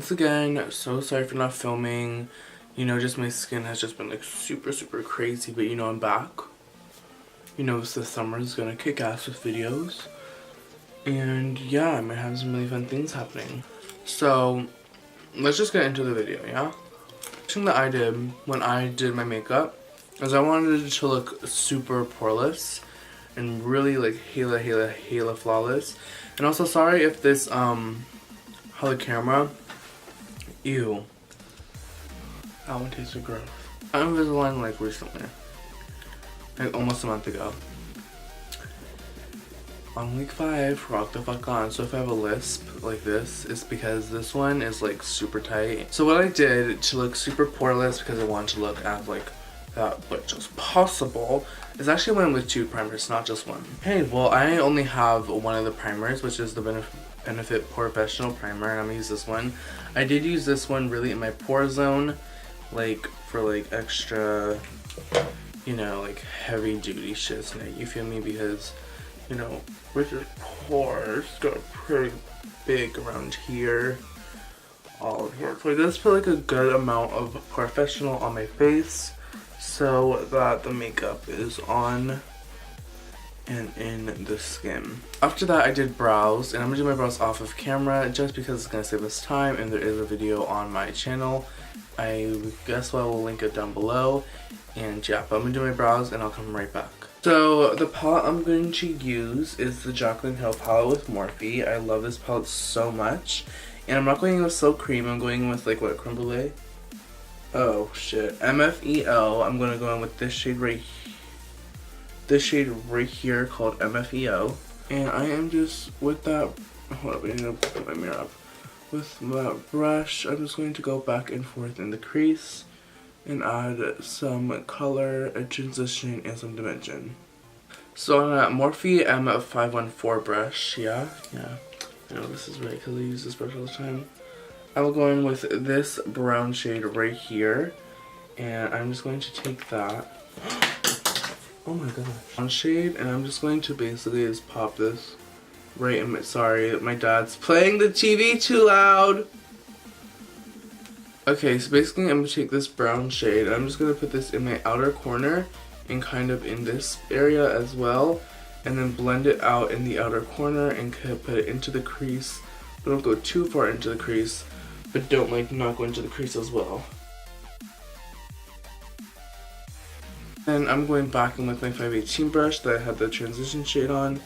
Once again, so sorry for not filming. You know, just my skin has just been like super crazy, but you know, I'm back. You know, it's the summer's gonna kick ass with videos. And yeah, I might have some really fun things happening. So, let's just get into the video, yeah? The thing that I did when I did my makeup is I wanted it to look super poreless and really like hella flawless. And also, sorry if this, how the camera, ew. That one tasted gross. I Invisalign like recently. Like almost a month ago. On week 5, rock the fuck on. So if I have a lisp like this, it's because this one is like super tight. So what I did to look super poreless, because I wanted to look as like that much as possible, is actually went with 2 primers, not just one. Hey, well I only have one of the primers, which is the Benefit Professional Primer, and I'm gonna use this one. I did use this one really in my pore zone, like for like extra, you know, like heavy duty shit tonight, you feel me? Because, you know, Richard's pores got pretty big around here, all of here. So I just put like a good amount of professional on my face so that the makeup is on and in the skin. After that I did brows, and I'm gonna do my brows off of camera just because it's gonna save us time, and there is a video on my channel. I guess I will link it down below. And yeah, but I'm gonna do my brows and I'll come right back. So the palette I'm going to use is the Jaclyn Hill palette with Morphe. I love this palette so much. And I'm not going with Silk Cream, I'm going with like what, creme brulee? Oh shit, MFEO. I'm gonna go in with this shade right here called MFEO. And I am just with that, hold up, I need to put my mirror up. With that brush, I'm just going to go back and forth in the crease and add some color, a transition, and some dimension. So on that Morphe M514 brush, yeah, I know this is right because I use this brush all the time. I will go in with this brown shade right here, and I'm just going to take that. Oh my gosh. Brown shade, and I'm just going to basically just pop this right in my, sorry, my dad's playing the TV too loud. Okay, so basically I'm going to take this brown shade and I'm just going to put this in my outer corner and kind of in this area as well, and then blend it out in the outer corner and put it into the crease. But don't go too far into the crease, but don't like not go into the crease as well. And I'm going back in with my 518 brush that I had the transition shade on,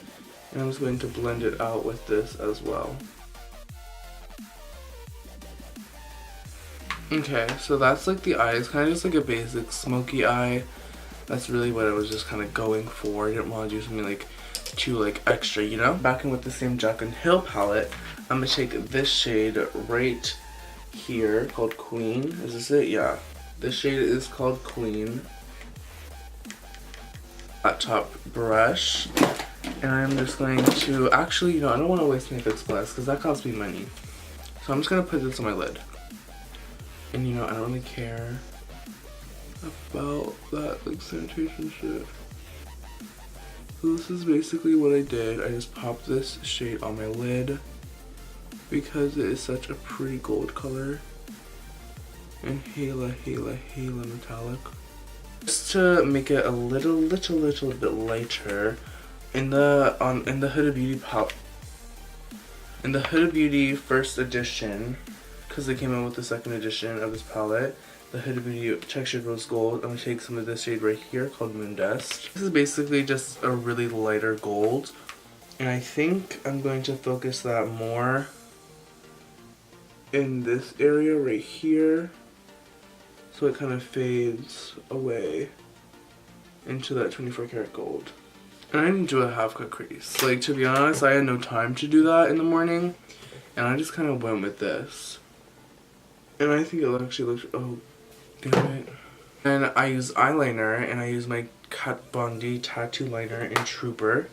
and I'm just going to blend it out with this as well. Okay, so that's like the eye. It's kind of just like a basic smoky eye. That's really what I was just kind of going for. I didn't want to do something like too like extra, you know? Back in with the same Jaclyn Hill palette, I'm going to take this shade right here called Queen. Is this it? Yeah. This shade is called Queen. That top brush. And I'm just going to, actually, you know, I don't want to waste my Fix Plus because that costs me money. So I'm just going to put this on my lid. And you know, I don't really care about that like sanitation shit. So this is basically what I did. I just popped this shade on my lid because it is such a pretty gold color and hella metallic. Just to make it a little bit lighter, in the Huda Beauty palette, in the Huda Beauty first edition, because they came out with the second edition of this palette, the Huda Beauty Textured Rose Gold, I'm going to take some of this shade right here called Moon Dust. This is basically just a really lighter gold, and I think I'm going to focus that more in this area right here, so it kind of fades away into that 24 karat gold. And I didn't do a half cut crease. Like, to be honest, I had no time to do that in the morning, and I just kind of went with this. And I think it actually looks, oh, damn it. And I use eyeliner, and I use my Kat Von D tattoo liner in Trooper,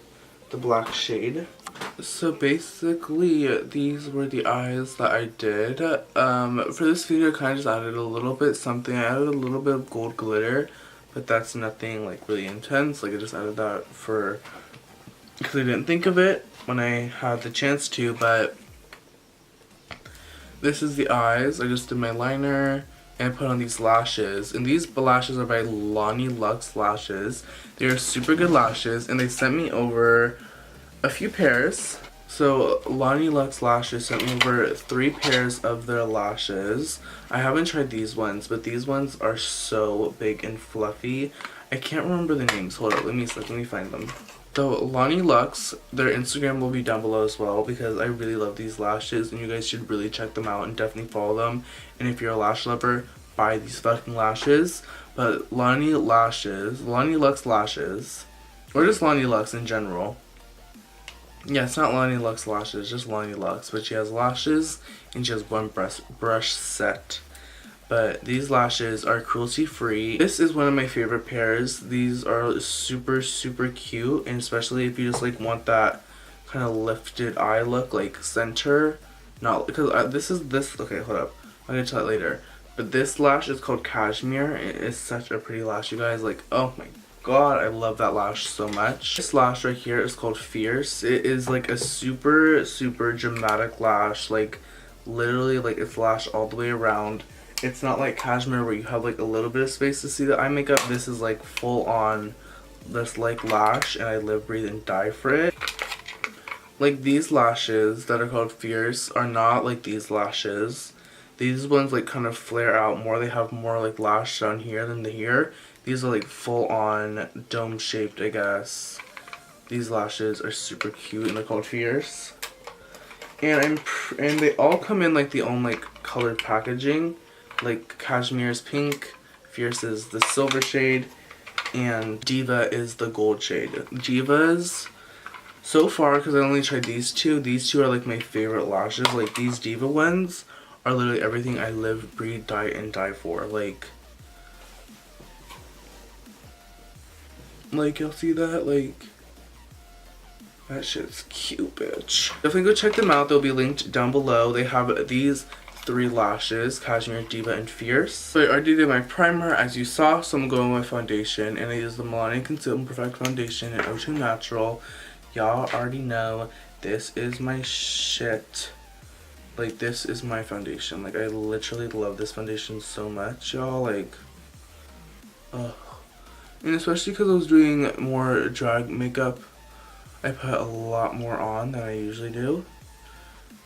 the black shade. So basically, these were the eyes that I did. For this video, I kind of just added a little bit something. I added a little bit of gold glitter, but that's nothing like really intense. Like, I just added that for, because I didn't think of it when I had the chance to, but This is the eyes. I just did my liner and put on these lashes. And these lashes are by Lonnie Lux Lashes. They are super good lashes, and they sent me over a few pairs. So Lonnie Lux Lashes sent me over 3 pairs of their lashes. I haven't tried these ones, but these ones are so big and fluffy. I can't remember the names. Hold up, let me find them. So Lonnie Lux, their Instagram will be down below as well, because I really love these lashes and you guys should really check them out and definitely follow them. And if you're a lash lover, buy these fucking lashes. But Lonnie Lux Lashes, or just Lonnie Lux in general. Yeah, it's not Lonnie Lux Lashes, just Lonnie Lux, but she has lashes and she has one brush set. But these lashes are cruelty free. This is one of my favorite pairs. These are super cute, and especially if you just like want that kind of lifted eye look, like center. Not because okay, hold up, I'm gonna tell it later. But this lash is called Cashmere. It is such a pretty lash, you guys. Like, oh my god, I love that lash so much. This lash right here is called Fierce. It is like a super dramatic lash, like literally like it's lashed all the way around. It's not like Cashmere where you have like a little bit of space to see the eye makeup. This is like full on this like lash, and I live, breathe, and die for it. Like these lashes that are called Fierce are not like these lashes. These ones like kind of flare out more. They have more like lash down here than the here. These are like full on dome shaped, I guess. These lashes are super cute and they're called Fierce. And they all come in like the own like colored packaging. Like Cashmere is pink, Fierce is the silver shade, and Diva is the gold shade. Divas, so far, because I only tried these two are like my favorite lashes. Like these Diva ones are literally everything I live, breathe, die, and die for. Like you'll see that, like, that shit's cute, bitch. Definitely go check them out. They'll be linked down below. They have these 3 lashes, Cashmere, Diva, and Fierce. So I already did my primer, as you saw, so I'm going with foundation, and I use the Milani Conceal and Perfect Foundation in O2 Natural. Y'all already know this is my shit. Like, this is my foundation. Like, I literally love this foundation so much, y'all. Like, ugh. And especially because I was doing more drag makeup, I put a lot more on than I usually do.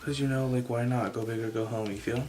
Because, you know, like, why not? Go big or go home, you feel?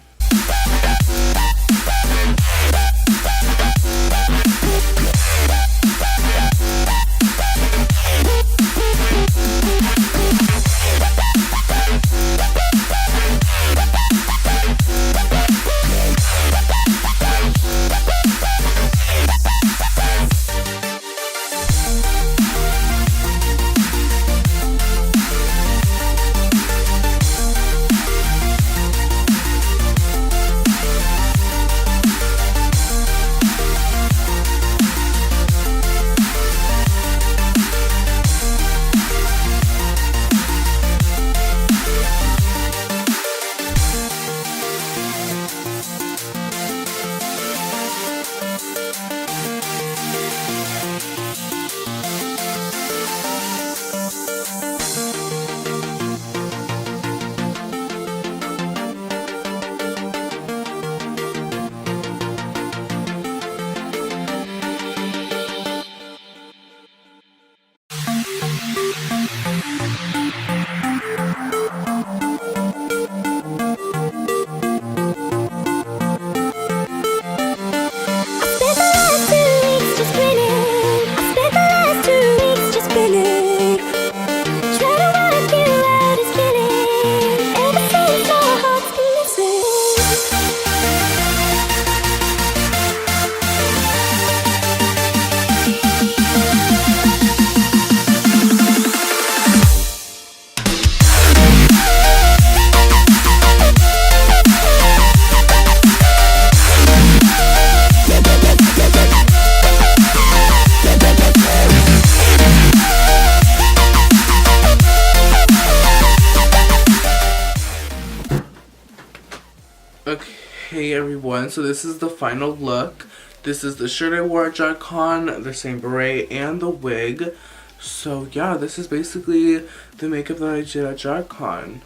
Okay everyone, so this is the final look. This is the shirt I wore at JagCon, the same beret, and the wig. So yeah, this is basically the makeup that I did at JagCon.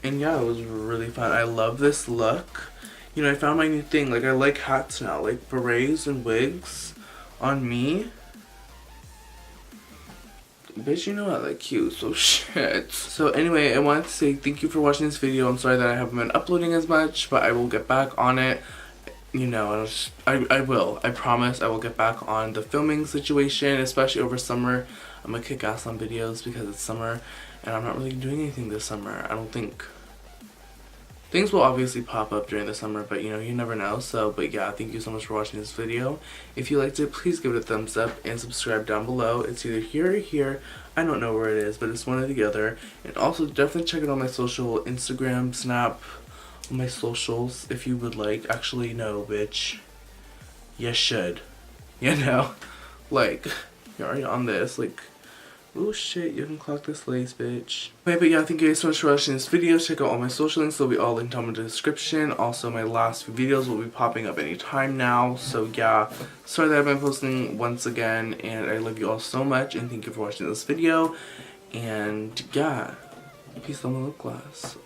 And yeah, it was really fun. I love this look. You know, I found my new thing. Like, I like hats now, like berets and wigs on me. Bitch, you know I like cute, so shit. So anyway, I wanted to say thank you for watching this video. I'm sorry that I haven't been uploading as much, but I will get back on it. You know, I will. I promise I will get back on the filming situation, especially over summer. I'm gonna kick ass on videos because it's summer, and I'm not really doing anything this summer. I don't think. Things will obviously pop up during the summer, but you know, you never know. So, but yeah, thank you so much for watching this video. If you liked it, please give it a thumbs up and subscribe down below. It's either here or here. I don't know where it is, but it's one or the other. And also, definitely check it on my social, Instagram, Snap, on my socials if you would like. Actually, no, bitch. You should. You know? Like, you're already on this, like... Oh shit, you can clock this lace, bitch. Okay, but yeah, thank you guys so much for watching this video. Check out all my social links, they'll be all linked down in the description. Also, my last few videos will be popping up anytime now. So yeah, sorry that I've been posting once again, and I love you all so much, and thank you for watching this video. And yeah, peace on the lip gloss.